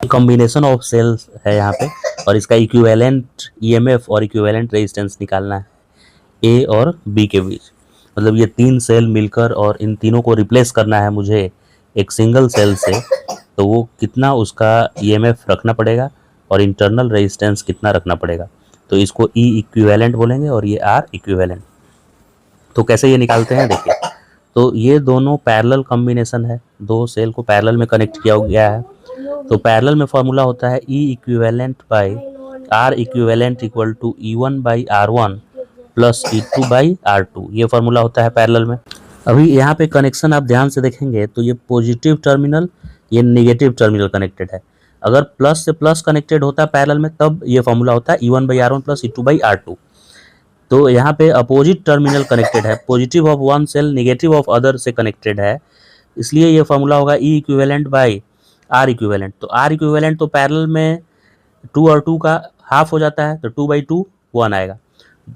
Combination of sales है यहाँ पे, और इसका इक्विवेलेंट ईएमएफ और इक्विवेलेंट रेजिस्टेंस निकालना है ए और बी के बीच। मतलब ये तीन सेल मिलकर और इन तीनों को रिप्लेस करना है मुझे एक सिंगल सेल से, तो वो कितना उसका ईएमएफ रखना पड़ेगा और इंटरनल रेजिस्टेंस कितना रखना पड़ेगा। तो इसको ई इक्विवेलेंट बोलेंगे और ये आर इक्विवेलेंट। तो कैसे ये निकालते हैं देखिए। तो ये दोनों पैरेलल कॉम्बिनेशन है, दो सेल को पैरेलल में कनेक्ट किया गया है। तो पैरेलल में फॉर्मूला होता है E equivalent by R equivalent equal to E1 by R1 plus E2 by R2, ये फॉर्मूला होता है पैरेलल में। अभी यहाँ पे कनेक्शन आप ध्यान से देखेंगे तो ये पॉजिटिव टर्मिनल, ये नेगेटिव टर्मिनल कनेक्टेड है। अगर प्लस से प्लस कनेक्टेड होता है पैरेलल में तब ये फॉर्मूला होता है E1 by R1 plus E2 by R2। तो यहाँ पे अपोजिट टर्मिनल कनेक्टेड है, positive of one cell negative of other से कनेक्टेड है, इसलिए ये फॉर्मूला होगा E equivalent by R equivalent. तो आर इक्विवेलेंट तो पैरेलल में 2 और 2 का हाफ हो जाता है, तो 2/2 1 आएगा।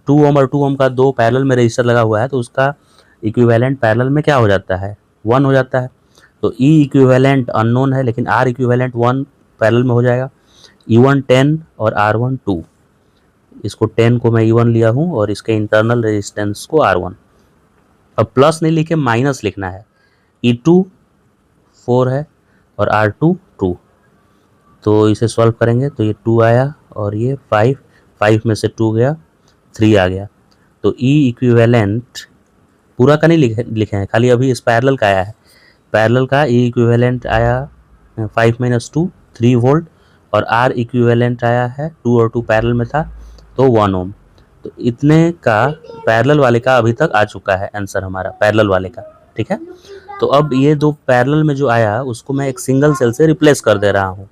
2 ओम और 2 ओम का दो पैरेलल में रजिस्टर लगा हुआ है, तो उसका इक्विवेलेंट पैरेलल में क्या हो जाता है 1 हो जाता है। तो ई इक्विवेलेंट अननोन है, लेकिन आर इक्विवेलेंट 1 पैरेलल में हो जाएगा। E1 10 और R1 2, इसको 10 को मैं E1 लिया हूँ और इसके इंटरनल रेजिस्टेंस को R1। अब प्लस नहीं लिखे माइनस लिखना है। E2 4 है और R2 2, तो इसे सॉल्व करेंगे तो ये 2 आया और ये 5, 5 में से 2 गया 3 आ गया। तो E इक्विवेलेंट पूरा का नहीं लिखे हैं, खाली अभी इस पैरेलल का आया है। पैरेलल का E इक्विवेलेंट आया 5 - 2 3 वोल्ट, और R इक्विवेलेंट आया है 2 और 2 पैरेलल में था तो 1 ओम। तो इतने का पैरेलल वाले का अभी तक आ चुका है आंसर हमारा, पैरेलल वाले का। ठीक है, तो अब ये दो पैरेलल में जो आया उसको मैं एक सिंगल सेल से रिप्लेस कर दे रहा हूँ।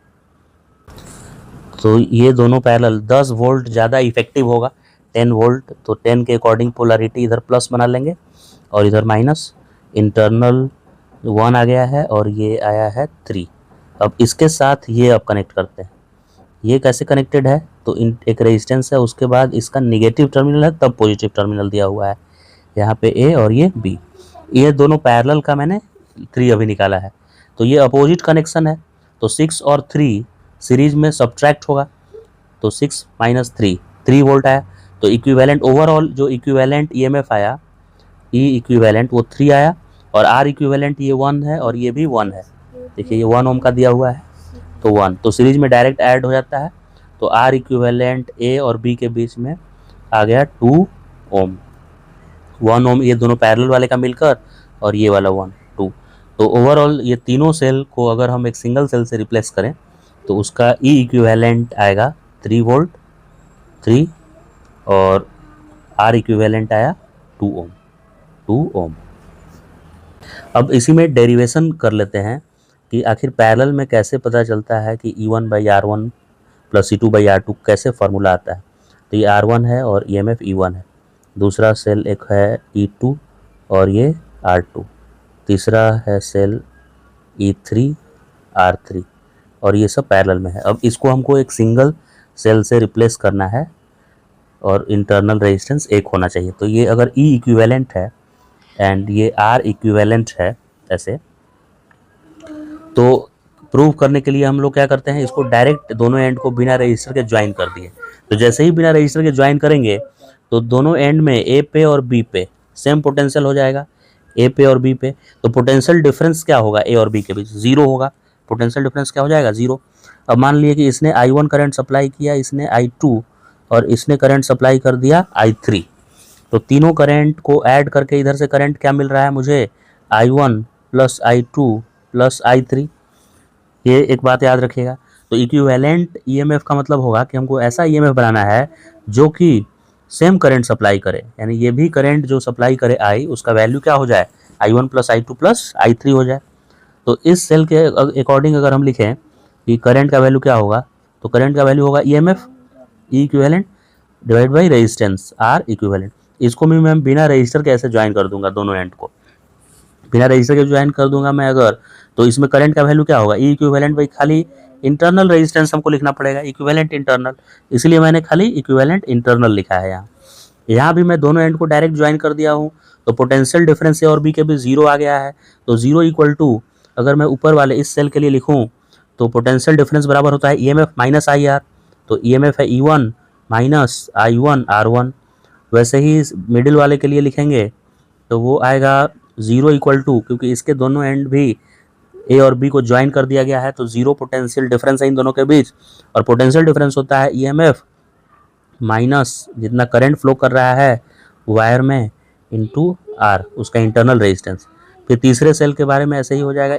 तो ये दोनों पैरेलल 10 वोल्ट ज़्यादा इफेक्टिव होगा 10 वोल्ट, तो 10 के अकॉर्डिंग पोलरिटी इधर प्लस बना लेंगे और इधर माइनस। इंटरनल 1 आ गया है और ये आया है 3। अब इसके साथ ये अब कनेक्ट करते हैं। ये कैसे कनेक्टेड है, तो एक रेजिस्टेंस है, उसके बाद इसका निगेटिव टर्मिनल है तब पॉजिटिव टर्मिनल दिया हुआ है यहाँ पे ए और ये बी। ये दोनों पैरेलल का मैंने 3 अभी निकाला है। तो ये अपोजिट कनेक्शन है, तो 6 और 3 सीरीज में सब्ट्रैक्ट होगा, तो 6 - 3 3 वोल्ट आया। तो इक्विवेलेंट ओवरऑल जो इक्विवेलेंट ईएमएफ आया ई इक्विवेलेंट वो 3 आया, और आर इक्विवेलेंट ये 1 है और ये भी 1 है। देखिए ये 1 ओम का दिया हुआ है तो 1, तो सीरीज में डायरेक्ट ऐड हो जाता है। तो आर इक्विवेलेंट ए और बी के बीच में आ गया 2 ओम। 1 ओम ये दोनों पैरेलल वाले का मिलकर, और ये वाला 1 2। तो ओवरऑल ये तीनों सेल को अगर हम एक सिंगल सेल से रिप्लेस करें तो उसका ई इक्विवेलेंट आएगा 3 वोल्ट 3, और आर इक्विवेलेंट आया 2 ओम 2 ओम। अब इसी में डेरिवेशन कर लेते हैं कि आखिर पैरेलल में कैसे पता चलता है कि E1 by R1 plus E2 by R2 कैसे फार्मूला आता है। तो ये R1 है और EMF E1 है, दूसरा सेल एक है E2 और ये R2, तीसरा है सेल E3 R3, और ये सब पैरेलल में है। अब इसको हमको एक सिंगल सेल से रिप्लेस करना है और इंटरनल रेजिस्टेंस 1 होना चाहिए। तो ये अगर E इक्विवेलेंट है एंड ये R इक्विवेलेंट है ऐसे, तो प्रूव करने के लिए हम लोग क्या करते हैं, इसको डायरेक्ट दोनों एंड को बिना रजिस्टर के ज्वाइन कर दिए। तो जैसे ही बिना रजिस्टर के ज्वाइन करेंगे तो दोनों एंड में ए पे और बी पे सेम पोटेंशियल हो जाएगा, ए पे और बी पे। तो पोटेंशियल डिफरेंस क्या होगा ए और बी के बीच, 0 होगा। पोटेंशियल डिफरेंस क्या हो जाएगा 0। अब मान लिए कि इसने I1 करंट सप्लाई किया, इसने I2, और इसने करंट सप्लाई कर दिया I3। तो तीनों करंट को ऐड करके इधर से करंट क्या मिल रहा है मुझे, I1 plus I2 plus I3। ये एक बात याद रखिएगा। तो इक्विवेलेंट ईएमएफ का मतलब होगा कि हमको ऐसा ईएमएफ बनाना है जो कि सेम करंट सप्लाई करे, यानी ये भी करंट जो सप्लाई करे I, उसका वैल्यू क्या हो जाए I1 plus I2 plus I3 हो जाए। तो इस सेल के अकॉर्डिंग अगर हम लिखें कि करंट का वैल्यू क्या होगा, तो करंट का वैल्यू होगा EMF E equivalent divide by resistance R equivalent. इसको भी मैं बिना रजिस्टर के ऐसे ज्वाइन कर दूंगा, दोनों एंड को बिना रजिस्टर के ज्वाइन कर दूंगा मैं अगर, तो इसमें करंट का वैल्यू क्या होगा ई इक्विवेलेंट बाई खाली इंटरनल रेजिस्टेंस हमको लिखना पड़ेगा, इक्विवेलेंट इंटरनल, इसलिए मैंने खाली इक्विवेलेंट इंटरनल लिखा है यहाँ। यहाँ भी मैं दोनों एंड को डायरेक्ट ज्वाइन कर दिया हूँ, तो पोटेंशियल डिफरेंस ए और बी के बीच 0 आ गया है। तो 0 इक्वल टू, अगर मैं ऊपर वाले इस सेल के लिए लिखूँ तो पोटेंशियल डिफरेंस बराबर होता है ईएमएफ माइनस आई आर। तो ईएमएफ है E1 माइनस I1 R1। वैसे ही मिडिल वाले के लिए लिखेंगे तो वो आएगा 0 इक्वल टू, क्योंकि इसके दोनों एंड भी ए और बी को ज्वाइन कर दिया गया है तो 0 पोटेंशियल डिफरेंस है इन दोनों के बीच। और पोटेंशियल डिफरेंस होता है ईएमएफ माइनस जितना करंट फ्लो कर रहा है वायर में इंटू आर, उसका इंटरनल रेजिस्टेंस। फिर तीसरे सेल के बारे में ऐसे ही हो जाएगा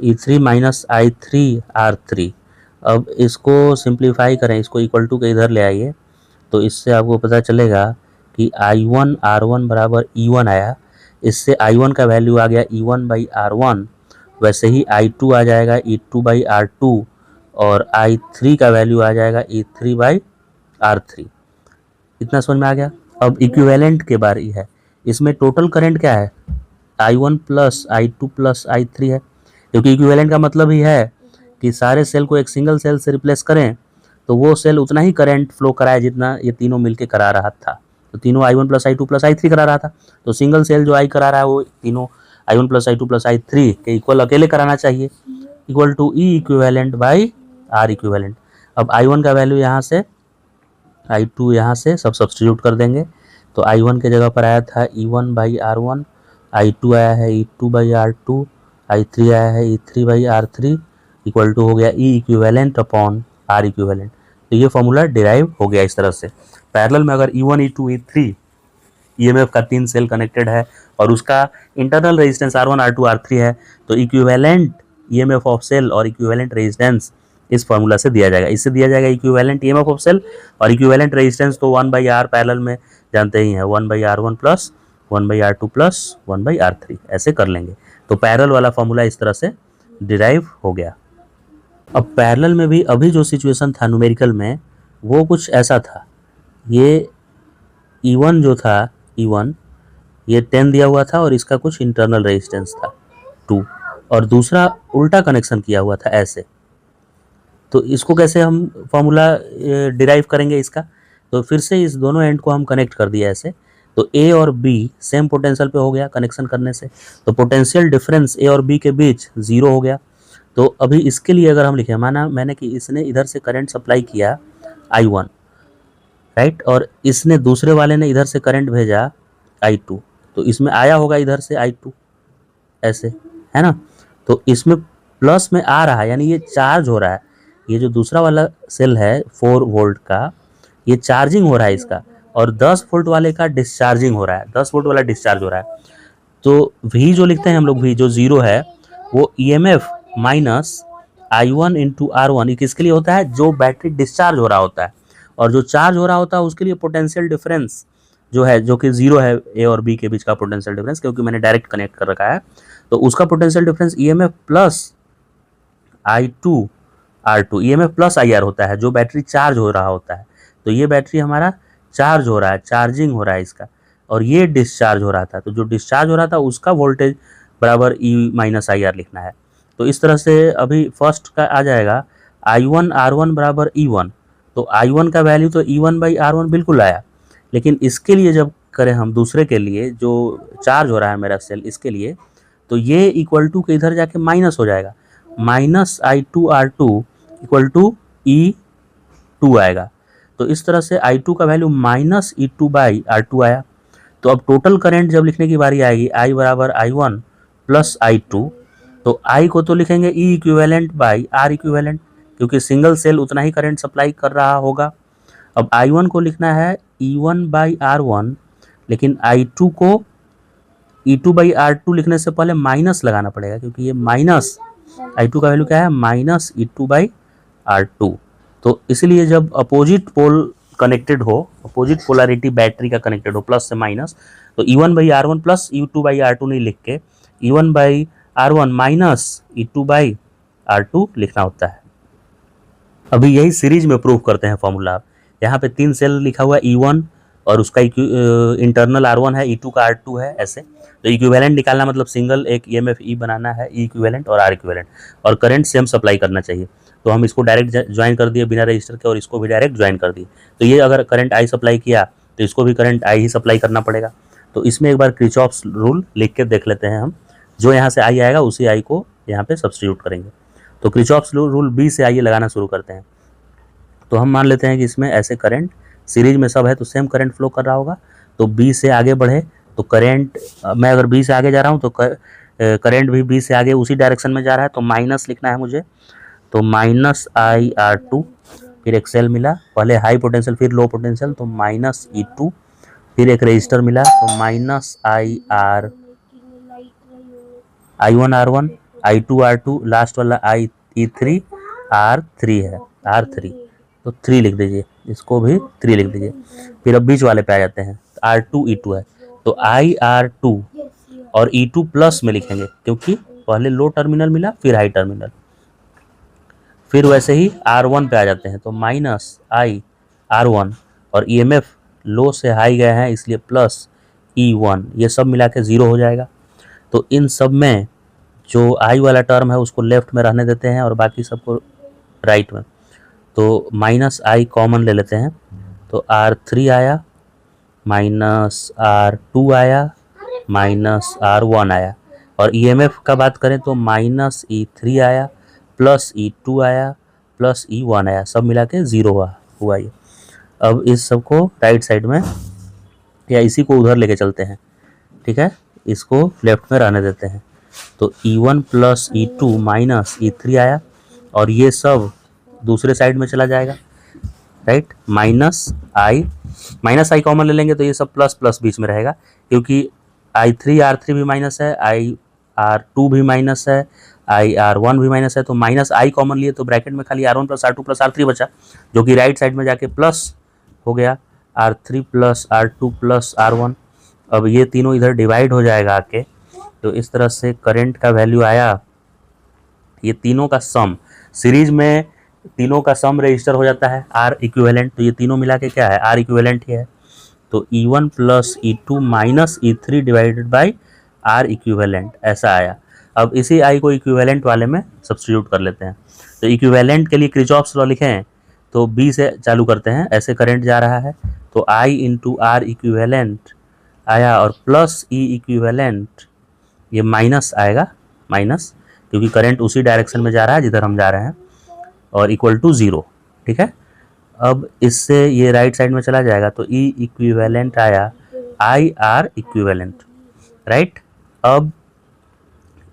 E3 माइनस I3 R3। अब इसको सिंप्लीफाई करें, इसको इक्वल टू के इधर ले आइए तो इससे आपको पता चलेगा कि I1 R1 बराबर E1 आया। इससे I1 का वैल्यू आ गया E1 बाई R1। वैसे ही I2 आ जाएगा E2 बाई R2 और I3 का वैल्यू आ जाएगा E3 बाई R3। इतना समझ में आ गया। अब इक्विवेलेंट के बारे है। इसमें टोटल करंट क्या है, I1 plus I2 plus I3 है, क्योंकि इक्विवेलेंट का मतलब ही है कि सारे सेल को एक सिंगल सेल से रिप्लेस करें तो वो सेल उतना ही करंट फ्लो कराए जितना ये तीनों मिलके करा रहा था। तो तीनों I1 plus I2 plus I3 करा रहा था, तो सिंगल सेल जो I करा रहा है वो तीनों I1 plus I2 plus I3 के इक्वल अकेले कराना चाहिए, equal to E equivalent by R equivalent. अब I1 का वैल्यू यहाँ से, I2 यहाँ से सब सब्स्टिट्यूट कर देंगे तो I1 के जगह पर आया था E1 बाई R1, I2 आया है E2 बाई R2, I3 आया है E3 by R3 equal to हो गया E equivalent upon R equivalent. तो ये फॉर्मूला डिराइव हो गया इस तरह से। पैरेलल में अगर E1 E2 E3 ईएमएफ का 3 सेल कनेक्टेड है और उसका internal resistance R1 R2 R3 है तो इक्विवेलेंट ईएमएफ ऑफ सेल और इक्विवेलेंट रेजिस्टेंस इस फॉर्मूला से दिया जाएगा। इससे दिया जाएगा इक्विवेलेंट ईएमएफ ऑफ सेल और इक्विवेलेंट रेजिस्टेंस तो 1/R पैरेलल में जानते ही हैं, 1/R1 plus 1/R2 plus 1/R3 ऐसे कर लेंगे। तो पैरेलल वाला फॉर्मूला इस तरह से डिराइव हो गया। अब पैरेलल में भी अभी जो सिचुएशन था न्यूमेरिकल में वो कुछ ऐसा था। ये E1 जो था E1 ये 10 दिया हुआ था और इसका कुछ इंटरनल रेजिस्टेंस था 2 और दूसरा उल्टा कनेक्शन किया हुआ था ऐसे। तो इसको कैसे हम फॉर्मूला डिराइव करेंगे इसका, तो फिर से इस दोनों एंड को हम कनेक्ट कर दिया ऐसे। तो ए और बी सेम पोटेंशियल पे हो गया कनेक्शन करने से, तो पोटेंशियल डिफरेंस ए और बी के बीच 0 हो गया। तो अभी इसके लिए अगर हम लिखें, माना मैंने कि इसने इधर से करंट सप्लाई किया I1 राइट, और इसने दूसरे वाले ने इधर से करंट भेजा I2, तो इसमें आया होगा इधर से I2 ऐसे, है ना। तो इसमें प्लस में आ रहा है यानी ये चार्ज हो रहा है। ये जो दूसरा वाला सेल है 4 वोल्ट का ये चार्जिंग हो रहा है इसका, और 10 वोल्ट वाले का डिस्चार्जिंग हो रहा है, 10 वोल्ट वाला डिस्चार्ज हो रहा है। तो V जो लिखते हैं हम लोग, V जो 0 है वो EMF minus I1 into R1 ये किसके लिए होता है, जो बैटरी डिस्चार्ज हो रहा होता है, और जो चार्ज हो रहा होता है उसके लिए पोटेंशियल डिफरेंस जो है, जो कि 0 है ए और बी के बीच का पोटेंशियल डिफरेंस, क्योंकि मैंने डायरेक्ट कनेक्ट कर रखा है। तो उसका potential difference EMF plus I2 R2, EMF plus IR होता है जो बैटरी चार्ज हो रहा होता है। तो ये बैटरी हमारा चार्ज हो रहा है, चार्जिंग हो रहा है इसका, और ये डिस्चार्ज हो रहा था। तो जो डिस्चार्ज हो रहा था उसका वोल्टेज बराबर E माइनस IR लिखना है। तो इस तरह से अभी फर्स्ट का आ जाएगा I1 R1 बराबर E1। तो I1 का वैल्यू तो E1 बाई R1 बिल्कुल आया, लेकिन इसके लिए जब करें हम दूसरे के लिए जो चार्ज हो रहा है मेरा सेल इसके लिए, तो ये इक्वल टू के इधर जाके माइनस हो जाएगा, minus I2 R2 equal to E2 आएगा। तो इस तरह से I2 का value minus E2 by R2 आया। तो अब टोटल करंट जब लिखने की बारी आएगी I बराबर I1 प्लस I2, तो I को तो लिखेंगे E equivalent by R equivalent, क्योंकि सिंगल सेल उतना ही करंट सप्लाई कर रहा होगा। अब I1 को लिखना है E1 बाई R1, लेकिन I2 को E2 बाई R2 लिखने से पहले माइनस लगाना पड़ेगा, क्योंकि ये माइनस I2 का वैल्यू क्या है, माइनस E2 बाई R2। तो इसलिए जब अपोजिट पोल कनेक्टेड हो, अपोजिट पोलैरिटी बैटरी का कनेक्टेड हो प्लस से माइनस, तो E1 by R1 plus E2 by R2 नहीं लिख के E1 by R1 minus E2 by R2 लिखना होता है। अभी यही सीरीज में प्रूव करते हैं फॉर्मूला। यहाँ पे 3 सेल लिखा हुआ है E1 और उसका इंटरनल R1 है, E2 का R2 है ऐसे। तो इक्विवेलेंट निकालना मतलब सिंगल एक EMF E बनाना है, E इक्विवेलेंट और R इक्विवेलेंट, और करंट सेम सप्लाई करना चाहिए। तो हम इसको डायरेक्ट ज्वाइन कर दिए बिना रजिस्टर के, और इसको भी डायरेक्ट ज्वाइन कर दिए। तो ये अगर करंट I सप्लाई किया तो इसको भी करंट I ही सप्लाई करना पड़ेगा। तो इसमें एक बार किरचॉफ्स रूल लिख के देख लेते हैं हम। जो यहाँ से I आएगा उसी I को यहाँ पे सब्स्टिट्यूट करेंगे। तो किरचॉफ्स रूल बी से आइए लगाना शुरू करते हैं। तो हम मान लेते हैं कि इसमें ऐसे करंट सीरीज में सब है तो सेम करंट फ्लो कर रहा होगा, तो बी से आगे बढ़े तो करंट, मैं अगर बी से आगे जा रहा हूँ तो करंट भी बी से आगे उसी डायरेक्शन में जा रहा है, तो माइनस लिखना है मुझे। तो माइनस IR2, फिर एक सेल मिला, पहले हाई पोटेंशियल फिर लो पोटेंशियल, तो माइनस E2, फिर एक रजिस्टर मिला तो माइनस I1R1, I2R2, लास्ट वाला E3 R3 है, R3, तो 3 लिख दीजिए, इसको भी 3 लिख दीजिए। फिर अब बीच वाले पे आ जाते हैं, R2 E2 है, तो IR2 और E2 प्लस में लिखेंगे क्योंकि पहले लो टर्मिनल मिला फिर हाई टर्मिनल। फिर वैसे ही R1 पे आ जाते हैं, तो माइनस IR1 और EMF लो से हाई गए हैं इसलिए प्लस E1, ये सब मिला के 0 हो जाएगा। तो इन सब में जो आई वाला टर्म है उसको लेफ्ट में रहने देते हैं और बाकी सबको राइट में। तो माइनस आई कॉमन ले लेते हैं, तो R3 आया, माइनस R2 आया, माइनस R1 आया, और EMF का बात करें तो माइनस E3 आया, प्लस E2 आया, प्लस E1 आया, सब मिला के 0 हुआ ये। अब इस सब को राइट साइड में या इसी को उधर लेके चलते हैं, ठीक है, इसको लेफ्ट में रहने देते हैं। तो E1 plus E2 minus E3 आया और ये सब दूसरे साइड में चला जाएगा, राइट। माइनस आई कॉमन ले लेंगे तो ये सब प्लस प्लस बीच में रहेगा, क्योंकि I3 R3 भी माइनस है, IR2 भी माइनस है, IR1 भी माइनस है, तो माइनस आई कॉमन लिए तो ब्रैकेट में खाली R1 plus R2 plus R3 बचा, जो कि राइट साइड में जाके प्लस हो गया, R3 plus R2 plus R1। अब ये तीनों इधर डिवाइड हो जाएगा आके, तो इस तरह से करंट का वैल्यू आया, ये तीनों का सम, सीरीज में तीनों का सम रजिस्टर हो जाता है R इक्विवेलेंट, तो ये तीनों मिला के क्या है, R इक्विवेलेंट ही है। तो E1 plus E2 minus E3 divided by R equivalent, ऐसा आया। अब इसी I को इक्विवेलेंट वाले में सब्स्टिट्यूट कर लेते हैं। तो इक्विवेलेंट के लिए किरचॉफ्स लॉ लिखें तो B से चालू करते हैं, ऐसे करंट जा रहा है तो I इंटू R इक्विवेलेंट आया और प्लस E इक्विवेलेंट, ये माइनस आएगा, माइनस, क्योंकि करंट उसी डायरेक्शन में जा रहा है जिधर हम जा रहे हैं, और इक्वल टू 0, ठीक है। अब इससे ये राइट साइड में चला जाएगा तो E इक्विवेलेंट आया IR इक्विवेलेंट, राइट। अब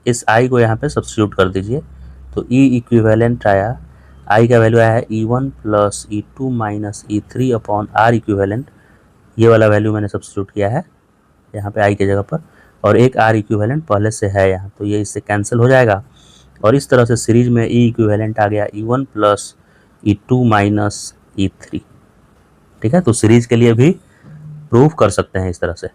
इस I को यहाँ पे सब्स्टिट्यूट कर दीजिए, तो E इक्विवेलेंट आया, I का वैल्यू आया है E1 plus E2 minus E3 upon R equivalent, ये वाला वैल्यू मैंने सब्स्टिट्यूट किया है यहाँ पे I के जगह पर, और एक R इक्विवेलेंट पहले से है यहाँ, तो ये इससे कैंसिल हो जाएगा, और इस तरह से सीरीज में E इक्विवेलेंट आ गया E1 plus E2 minus E3, ठीक है। तो सीरीज के लिए भी प्रूफ कर सकते हैं इस तरह से।